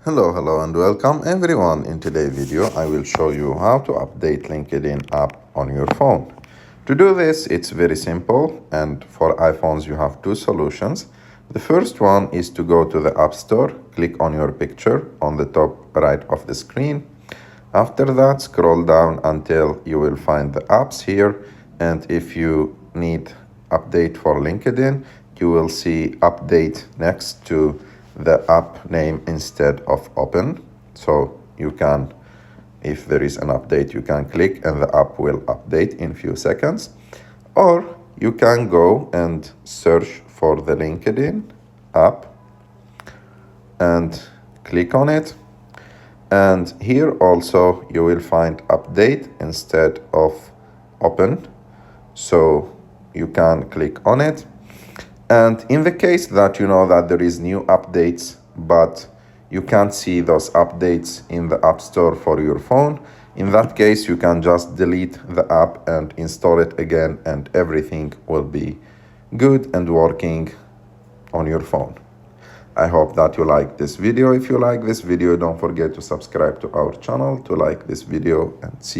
Hello and welcome everyone. In today's video, I will show you how to update LinkedIn app on your phone. To do this, it's very simple, and for iPhones, you have two solutions. The first one is to go to the App Store, click on your picture on the top right of the screen. After that, scroll down until you will find the apps here, and if you need update for LinkedIn, you will see update next to the app name instead of open. So you can, if there is an update, you can click and the app will update in few seconds. Or you can go and search for the LinkedIn app and click on it. And here also you will find update instead of open. So you can click on it. And in the case that you know that there is new updates, but you can't see those updates in the App Store for your phone, in that case, you can just delete the app and install it again, and everything will be good and working on your phone. I hope that you like this video. If you like this video, don't forget to subscribe to our channel, to like this video, and see you.